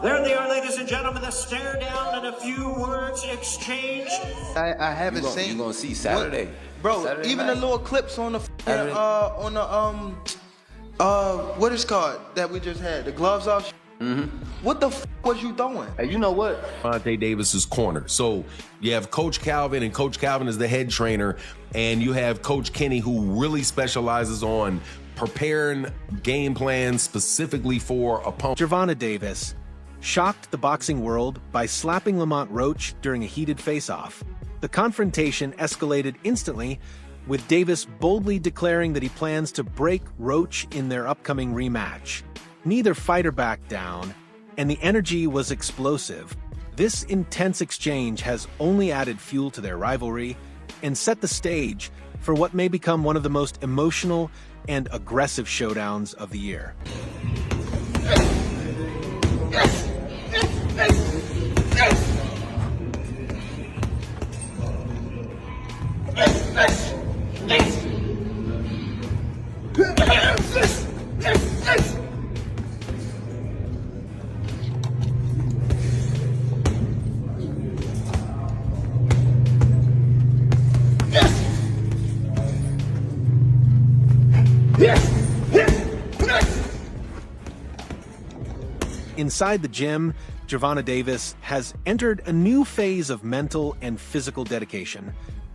There they are, ladies and gentlemen, the stare down and a few words exchanged. I haven't seen. You gonna see Saturday, bro. Saturday even night? the little clips on the what is called that we just had, the gloves off. What the was you doing? Hey, you know what? Gervonta Davis's corner. So you have Coach Calvin, and Coach Calvin is the head trainer, and you have Coach Kenny, who really specializes on preparing game plans specifically for opponents. Gervonta Davis shocked the boxing world by slapping Lamont Roach during a heated face-off. The confrontation escalated instantly, with Davis boldly declaring that he plans to break Roach in their upcoming rematch. Neither fighter backed down, and the energy was explosive. This intense exchange has only added fuel to their rivalry and set the stage for what may become one of the most emotional and aggressive showdowns of the year. Inside the gym, Gervonta Davis has entered a new phase of mental and physical dedication,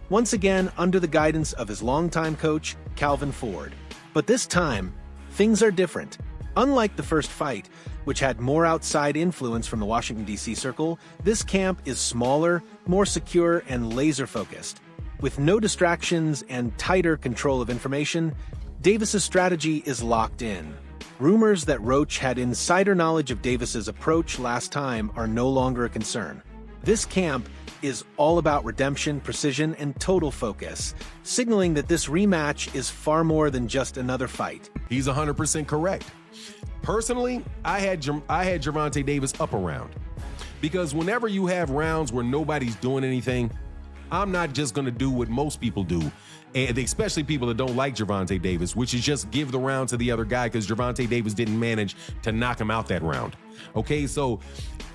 once again under the guidance of his longtime coach, Calvin Ford. But this time, things are different. Unlike the first fight, which had more outside influence from the Washington, D.C. circle, this camp is smaller, more secure, and laser-focused. With no distractions and tighter control of information, Davis's strategy is locked in. Rumors that Roach had insider knowledge of Davis's approach last time are no longer a concern. This camp is all about redemption, precision, and total focus, signaling that this rematch is far more than just another fight. He's 100% correct. Personally, I had Gervonta Davis up a round, because whenever you have rounds where nobody's doing anything, I'm not just going to do what most people do, and especially people that don't like Gervonta Davis, which is just give the round to the other guy, because Gervonta Davis didn't manage to knock him out that round. Okay, so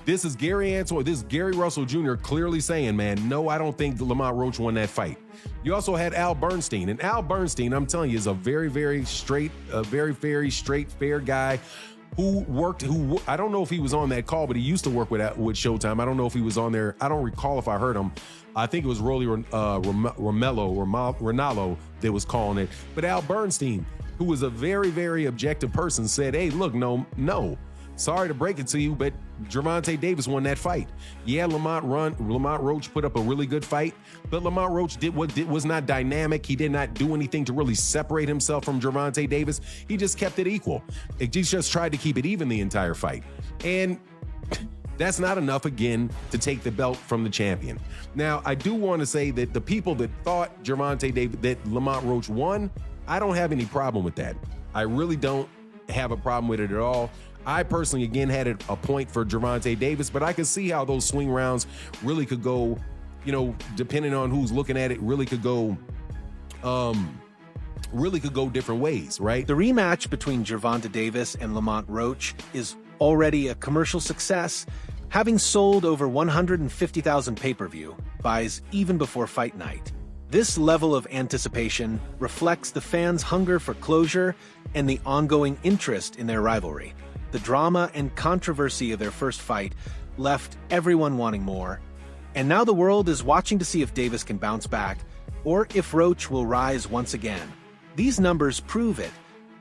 this is Gary Russell Jr. clearly saying, man, no, I don't think Lamont Roach won that fight. You also had Al Bernstein, and Al Bernstein, I'm telling you, is a very, very straight, fair guy who I don't know if he was on that call, but he used to work with Showtime. I don't know if he was on there. I don't recall if I heard him. I think it was Rolly Ronaldo that was calling it. But Al Bernstein, who was a very, very objective person, said, hey, look, no. Sorry to break it to you, but Gervonta Davis won that fight. Yeah, Lamont Roach put up a really good fight, but Lamont Roach was not dynamic. He did not do anything to really separate himself from Gervonta Davis. He just kept it equal. He just tried to keep it even the entire fight. And that's not enough, again, to take the belt from the champion. Now, I do want to say that the people that thought that Lamont Roach won, I don't have any problem with that. I really don't have a problem with it at all. I personally, again, had a point for Gervonta Davis, but I could see how those swing rounds really could go, depending on who's looking at it, really could go different ways, right? The rematch between Gervonta Davis and Lamont Roach is already a commercial success, having sold over 150,000 pay-per-view buys even before fight night. This level of anticipation reflects the fans' hunger for closure and the ongoing interest in their rivalry. The drama and controversy of their first fight left everyone wanting more, and now the world is watching to see if Davis can bounce back or if Roach will rise once again. These numbers prove it.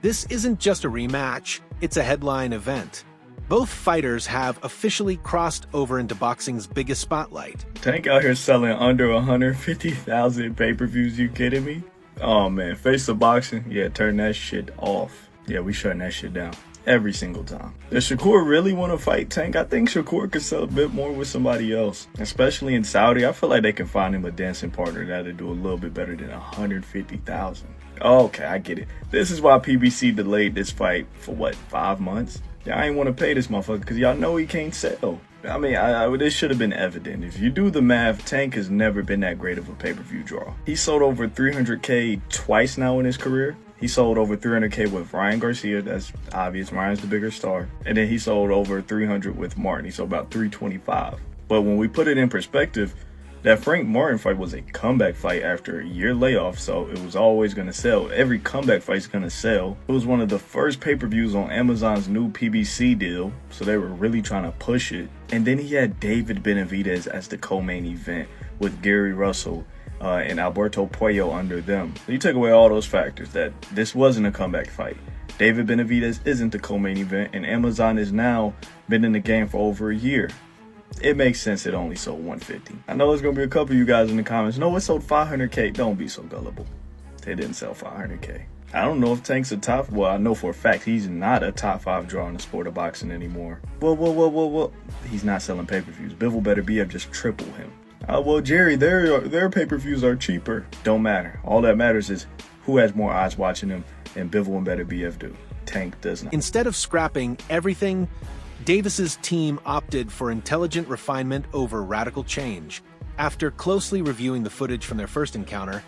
This isn't just a rematch, it's a headline event. Both fighters have officially crossed over into boxing's biggest spotlight. Tank out here selling under 150,000 pay-per-views, you kidding me? Oh man, Face of Boxing, yeah, turn that shit off. Yeah, we shutting that shit down. Every single time. Does Shakur really want to fight Tank? I think Shakur could sell a bit more with somebody else, especially in Saudi. I feel like they can find him a dancing partner that'll do a little bit better than 150,000. Okay, I get it. This is why PBC delayed this fight for 5 months? Y'all ain't want to pay this motherfucker because y'all know he can't sell. I mean, this should have been evident. If you do the math, Tank has never been that great of a pay-per-view draw. He sold over 300K twice now in his career. He sold over 300K with Ryan Garcia. That's obvious. Ryan's the bigger star. And then he sold over 300 with Martin. He sold about 325. But when we put it in perspective, that Frank Martin fight was a comeback fight after a year layoff, so it was always going to sell. Every comeback fight is going to sell. It was one of the first pay-per-views on Amazon's new PBC deal, so they were really trying to push it. And then he had David Benavidez as the co-main event with Gary Russell and Alberto Puello under them. So you take away all those factors, that this wasn't a comeback fight. David Benavidez isn't the co-main event, and Amazon has now been in the game for over a year. It makes sense it only sold 150. I know there's going to be a couple of you guys in the comments. No, it sold 500K. Don't be so gullible. They didn't sell 500K. I don't know if Tank's a top... Well, I know for a fact he's not a top 5 draw in the sport of boxing anymore. Well. He's not selling pay-per-views. Bivol better be up just triple him. Well, Jerry, their pay-per-views are cheaper. Don't matter. All that matters is who has more eyes watching them, and Bivol and Better BF do. Tank does not. Instead of scrapping everything, Davis's team opted for intelligent refinement over radical change. After closely reviewing the footage from their first encounter,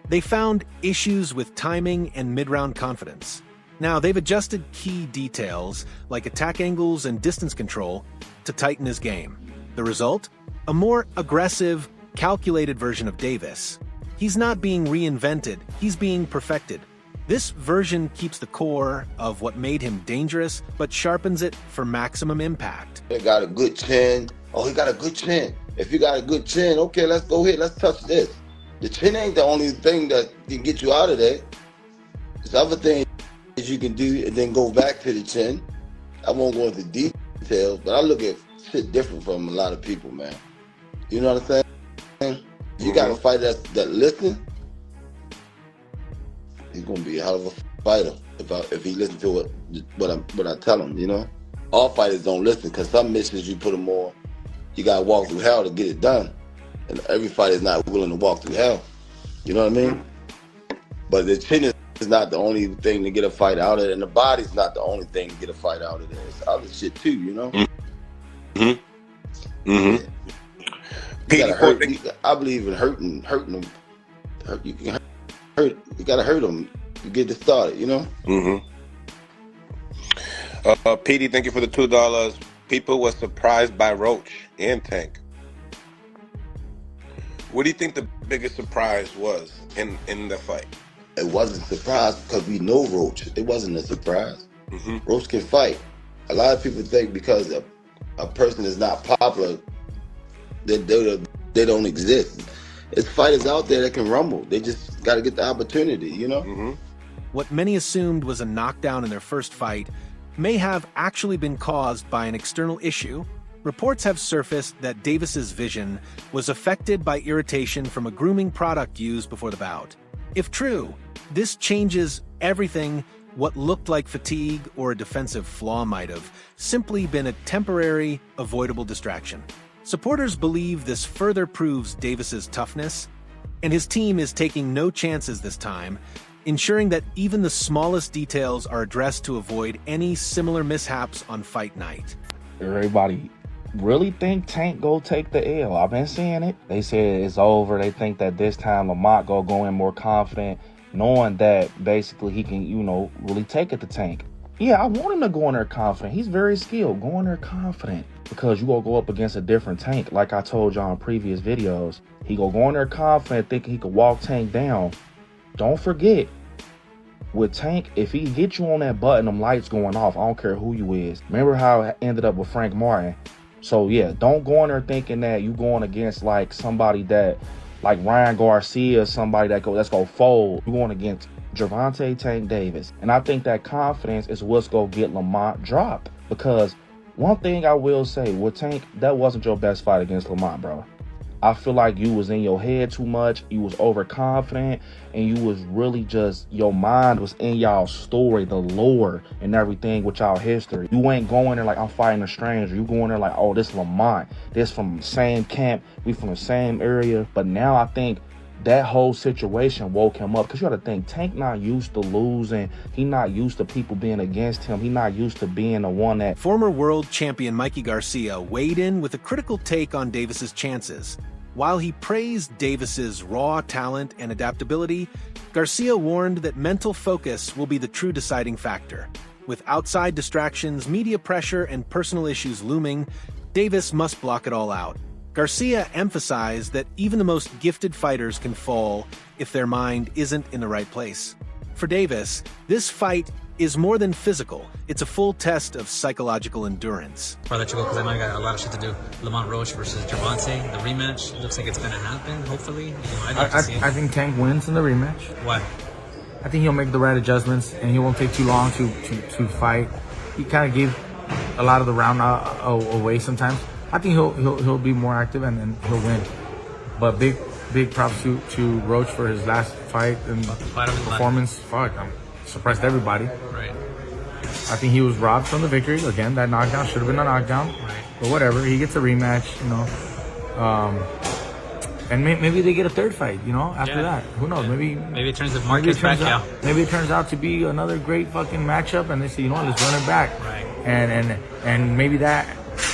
they found issues with timing and mid-round confidence. Now, they've adjusted key details, like attack angles and distance control, to tighten his game. The result? A more aggressive, calculated version of Davis. He's not being reinvented, he's being perfected. This version keeps the core of what made him dangerous, but sharpens it for maximum impact. He got a good chin. Oh, he got a good chin. If you got a good chin, okay, let's go ahead. Let's touch this. The chin ain't the only thing that can get you out of there. There's other things you can do and then go back to the chin. I won't go into details, but I look at shit different from a lot of people, man. You know what I'm saying? You got a fighter that listens. He's gonna be a hell of a fighter if he listens to what I tell him. You know, all fighters don't listen because some missions you put them on, you gotta walk through hell to get it done, and every fighter is not willing to walk through hell. You know what I mean? But the chin is not the only thing to get a fight out of it, and the body's not the only thing to get a fight out of there. It's other shit too. You know. Yeah. You gotta hurt. I believe in hurting them. You can hurt. You gotta hurt them to get it started. You know. PD, thank you for the $2. People were surprised by Roach and Tank. What do you think the biggest surprise was in the fight? It wasn't a surprise because we know Roach. It wasn't a surprise. Roach can fight. A lot of people think because a person is not popular, they don't exist. There's fighters out there that can rumble. They just got to get the opportunity, you know? What many assumed was a knockdown in their first fight may have actually been caused by an external issue. Reports have surfaced that Davis's vision was affected by irritation from a grooming product used before the bout. If true, this changes everything. What looked like fatigue or a defensive flaw might have simply been a temporary, avoidable distraction. Supporters believe this further proves Davis's toughness, and his team is taking no chances this time, ensuring that even the smallest details are addressed to avoid any similar mishaps on fight night. Everybody really think Tank go take the L. I've been seeing it. They said it's over. They think that this time Lamont go in more confident, knowing that basically he can, really take it to Tank. Yeah, I want him to go in there confident. He's very skilled. Go in there confident because you gonna go up against a different Tank. Like I told y'all in previous videos, he go in there confident, thinking he could walk Tank down. Don't forget, with Tank, if he hit you on that button, them lights going off. I don't care who you is. Remember how it ended up with Frank Martin? So yeah, don't go in there thinking that you going against like somebody that, like Ryan Garcia, somebody that's gonna fold. You going against Gervonta Tank Davis. And I think that confidence is what's gonna get Lamont dropped. Because one thing I will say, with Tank, that wasn't your best fight against Lamont, bro. I feel like you was in your head too much, you was overconfident, and you was really just, your mind was in y'all story, the lore and everything with y'all history. You ain't going there like I'm fighting a stranger. You going there like, oh, this Lamont, this from the same camp, we from the same area. But now I think that whole situation woke him up, because you got to think, Tank not used to losing. He not used to people being against him. He not used to being the one that... Former world champion Mikey Garcia weighed in with a critical take on Davis's chances. While he praised Davis's raw talent and adaptability, Garcia warned that mental focus will be the true deciding factor. With outside distractions, media pressure, and personal issues looming, Davis must block it all out. Garcia emphasized that even the most gifted fighters can fall if their mind isn't in the right place. For Davis, this fight is more than physical. It's a full test of psychological endurance. I'll let you go because I know I got a lot of shit to do. Lamont Roach versus Gervonta, the rematch. Looks like it's going to happen, hopefully. I'd like to see it. I think Tank wins in the rematch. Why? I think he'll make the right adjustments, and he won't take too long to fight. He kind of gave a lot of the round away sometimes. I think he'll be more active and he'll win. But big props to Roach for his last fight and performance. Fuck, surprised everybody. Right. I think he was robbed from the victory. Again, that knockdown should have been a knockdown. Right. But whatever, he gets a rematch, you know. And maybe they get a third fight, you know, after that. Who knows? Maybe it turns out Marcus Pacquiao. Maybe it turns out to be another great fucking matchup, and they say, you know what, let's run it back. Right. And maybe that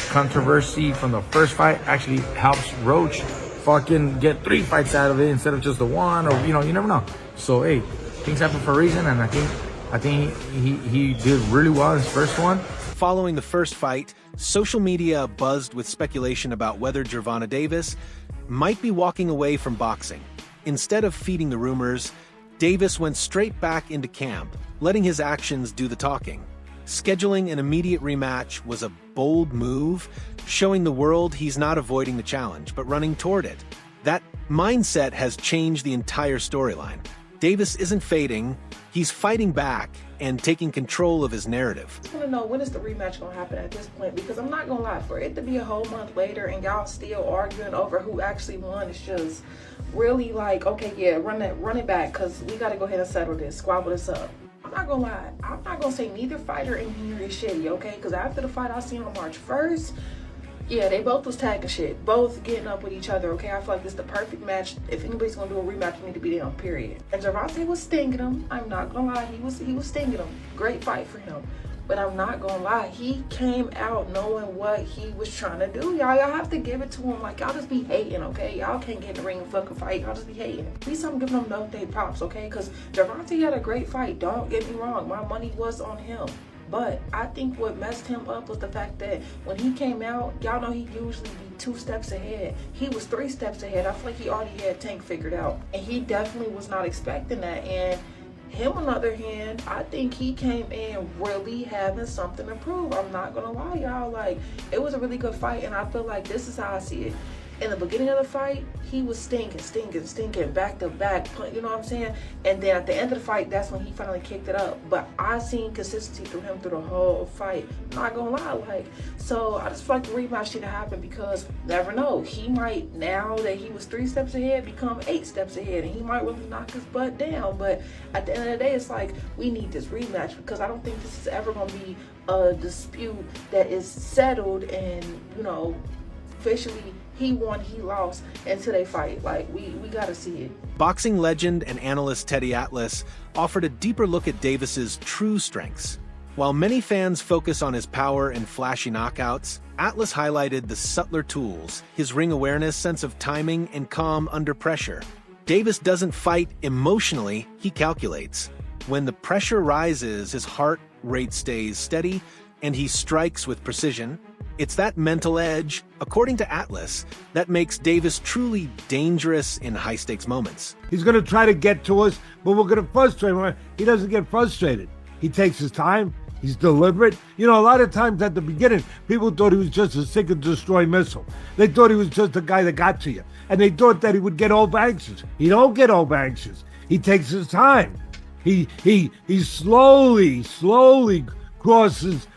controversy from the first fight actually helps Roach fucking get 3 fights out of it instead of just the one, or you know, you never know. So hey, things happen for a reason, and I think he did really well in his first one. Following the first fight, social media buzzed with speculation about whether Gervonta Davis might be walking away from boxing. Instead of feeding the rumors, Davis went straight back into camp, letting his actions do the talking. Scheduling an immediate rematch was a bold move, showing the world he's not avoiding the challenge, but running toward it. That mindset has changed the entire storyline. Davis isn't fading, he's fighting back and taking control of his narrative. I want to know, when is the rematch going to happen at this point? Because I'm not going to lie, for it to be a whole month later and y'all still arguing over who actually won, it's just really like, okay, yeah, run it back, because we got to go ahead and settle this, squabble this up. I'm not going to lie, I'm not going to say neither fighter in here is shitty, okay? Because after the fight I seen on March 1st, yeah, they both was tagging shit, both getting up with each other, okay? I feel like this is the perfect match. If anybody's gonna do a rematch, you need to be them, period. And Gervonta was stinging him. I'm not gonna lie, he was stinging him. Great fight for him. But I'm not gonna lie, he came out knowing what he was trying to do. Y'all have to give it to him. Like, y'all just be hating, okay? Y'all can't get in the ring and fucking fight. Y'all just be hating. At least I'm giving him no day props, okay? Because Gervonta had a great fight. Don't get me wrong. My money was on him. But I think what messed him up was the fact that when he came out, y'all know he usually be 2 steps ahead. He was 3 steps ahead. I feel like he already had Tank figured out. And he definitely was not expecting that. And him, on the other hand, I think he came in really having something to prove. I'm not going to lie, y'all. Like, it was a really good fight. And I feel like this is how I see it. In the beginning of the fight, he was stinking, back to back, you know what I'm saying? And then at the end of the fight, that's when he finally kicked it up. But I seen consistency through him through the whole fight. I'm not gonna lie, like, so I just feel like the rematch should have happened, because never know, he might, now that he was 3 steps ahead, become 8 steps ahead, and he might really knock his butt down. But at the end of the day, it's like, we need this rematch, because I don't think this is ever gonna be a dispute that is settled and, you know, officially he won, he lost until they fight. Like, we gotta see it. Boxing legend and analyst Teddy Atlas offered a deeper look at Davis's true strengths. While many fans focus on his power and flashy knockouts, Atlas highlighted the subtler tools, his ring awareness, sense of timing, and calm under pressure. Davis doesn't fight emotionally, he calculates. When the pressure rises, his heart rate stays steady, and he strikes with precision. It's that mental edge, according to Atlas, that makes Davis truly dangerous in high-stakes moments. He's going to try to get to us, but we're going to frustrate him. He doesn't get frustrated. He takes his time. He's deliberate. You know, a lot of times at the beginning, people thought he was just a seek and destroy missile. They thought he was just a guy that got to you. And they thought that he would get over anxious. He don't get over anxious. He takes his time. He slowly crosses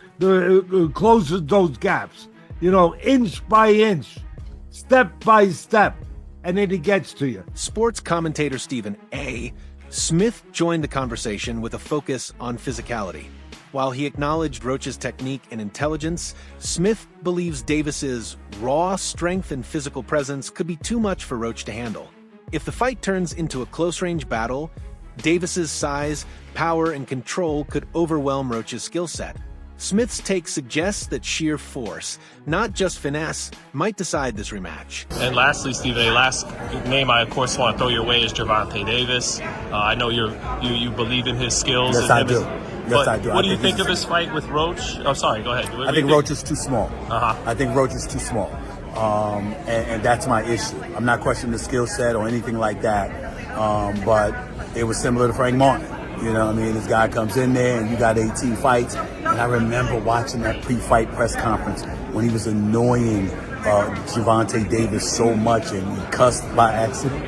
closes those gaps, you know, inch by inch, step by step, and then he gets to you. Sports commentator Stephen A. Smith joined the conversation with a focus on physicality. While he acknowledged Roach's technique and intelligence, Smith believes Davis's raw strength and physical presence could be too much for Roach to handle. If the fight turns into a close-range battle, Davis's size, power, and control could overwhelm Roach's skill set. Smith's take suggests that sheer force, not just finesse, might decide this rematch. And lastly, Steve, a last name I, of course, want to throw your way is Gervonta Davis. I know you believe in his skills. Yes, I do. Yes, I do. What do you think of his fight with Roach? Oh, sorry, go ahead. I think Roach is too small. I think Roach is too small. And that's my issue. I'm not questioning the skill set or anything like that. But it was similar to Frank Martin. You know what I mean? This guy comes in there and you got 18 fights. And I remember watching that pre-fight press conference when he was annoying Gervonta Davis so much and he cussed by accident.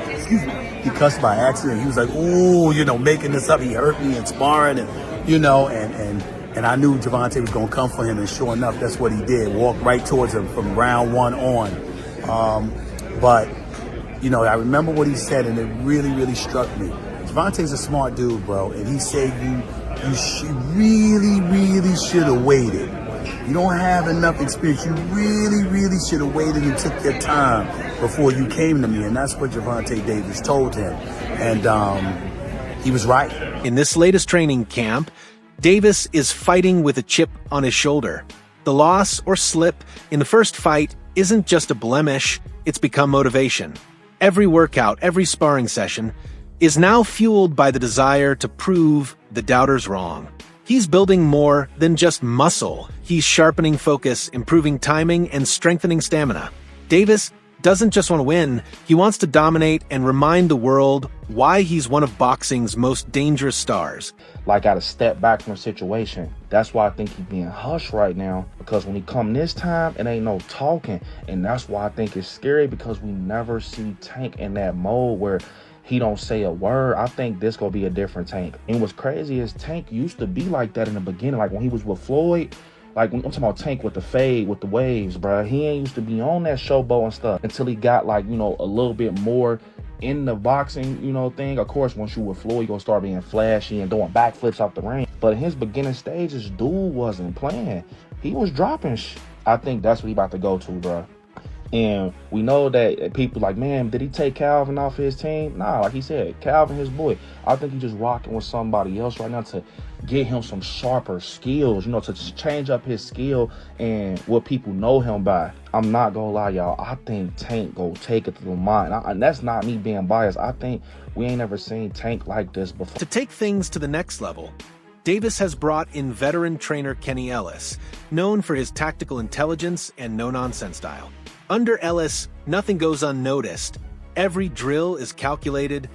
Excuse me. He cussed by accident. He was like, ooh, you know, making this up. He hurt me in sparring and, you know, and I knew Gervonta was going to come for him. And sure enough, that's what he did. Walked right towards him from round one on. But, you know, I remember what he said and it really, really struck me. Gervonta's a smart dude, bro, and he said you really should have waited. You don't have enough experience. You really should have waited and took your time before you came to me, and that's what Gervonta Davis told him, and he was right. In this latest training camp, Davis is fighting with a chip on his shoulder. The loss or slip in the first fight isn't just a blemish, it's become motivation. Every workout, every sparring session is now fueled by the desire to prove the doubters wrong. He's building more than just muscle. He's sharpening focus, improving timing, and strengthening stamina. Davis doesn't just want to win, he wants to dominate and remind the world why he's one of boxing's most dangerous stars. Like, got to step back from the situation. That's why I think he's being hushed right now, because when he come this time, it ain't no talking. And that's why I think it's scary, because we never see Tank in that mode where he don't say a word. I think this gonna be a different Tank. And what's crazy is Tank used to be like that in the beginning. Like when he was with Floyd, like I'm talking about Tank with the fade, with the waves, bro. He ain't used to be on that showboat and stuff until he got, like, you know, a little bit more in the boxing, you know, thing. Of course, once you with Floyd, you gonna start being flashy and doing backflips off the ring. But in his beginning stages, dude wasn't playing. He was dropping I think that's what he about to go to, bro. And we know that people like, man, did he take Calvin off his team? Nah, like he said, Calvin, his boy. I think he's just rocking with somebody else right now to get him some sharper skills, you know, to just change up his skill and what people know him by. I'm not gonna lie, y'all. I think Tank go take it to Lamont. And that's not me being biased. I think we ain't ever seen Tank like this before. To take things to the next level, Davis has brought in veteran trainer Kenny Ellis, known for his tactical intelligence and no-nonsense style. Under Ellis, nothing goes unnoticed. Every drill is calculated,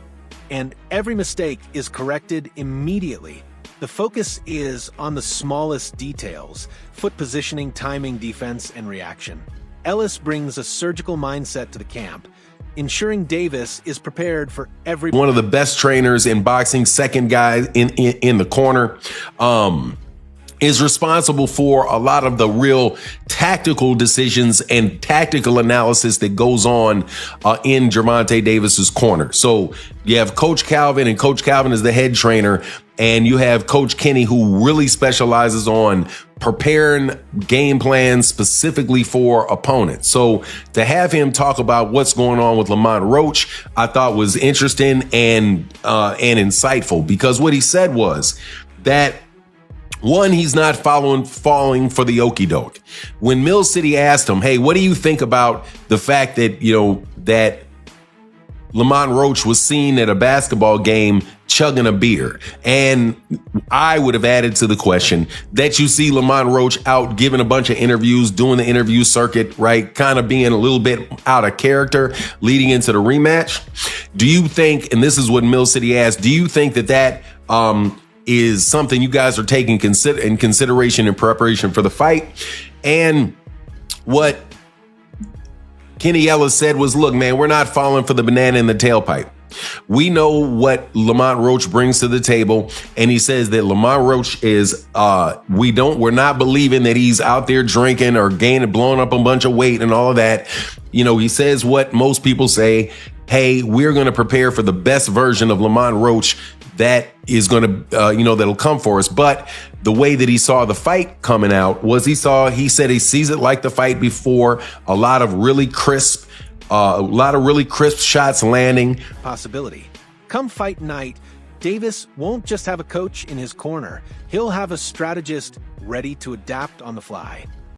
and every mistake is corrected immediately. The focus is on the smallest details: foot positioning, timing, defense, and reaction. Ellis brings a surgical mindset to the camp, ensuring Davis is prepared for every... One of the best trainers in boxing, second guy in the corner. Is responsible for a lot of the real tactical decisions and tactical analysis that goes on in Gervonta Davis's corner. So you have Coach Calvin, and Coach Calvin is the head trainer, and you have Coach Kenny, who really specializes on preparing game plans specifically for opponents. So to have him talk about what's going on with Lamont Roach, I thought was interesting and insightful, because what he said was that, one, he's not falling for the okie doke. When Mill City asked him, hey, what do you think about the fact that, you know, that Lamont Roach was seen at a basketball game chugging a beer? And I would have added to the question that you see Lamont Roach out giving a bunch of interviews, doing the interview circuit, right? Kind of being a little bit out of character leading into the rematch. Do you think, and this is what Mill City asked, do you think that is something you guys are taking in consideration in preparation for the fight? And what Kenny Ellis said was, look, man, we're not falling for the banana in the tailpipe. We know what Lamont Roach brings to the table, and he says that Lamont Roach is we're not believing that he's out there drinking or blowing up a bunch of weight and all of that. You know, he says what most people say, hey, we're going to prepare for the best version of Lamont Roach that is going to, that'll come for us. But the way that he saw the fight coming out was he said he sees it like the fight before, a lot of really crisp shots landing. Possibility. Come fight night, Davis won't just have a coach in his corner, he'll have a strategist ready to adapt on the fly.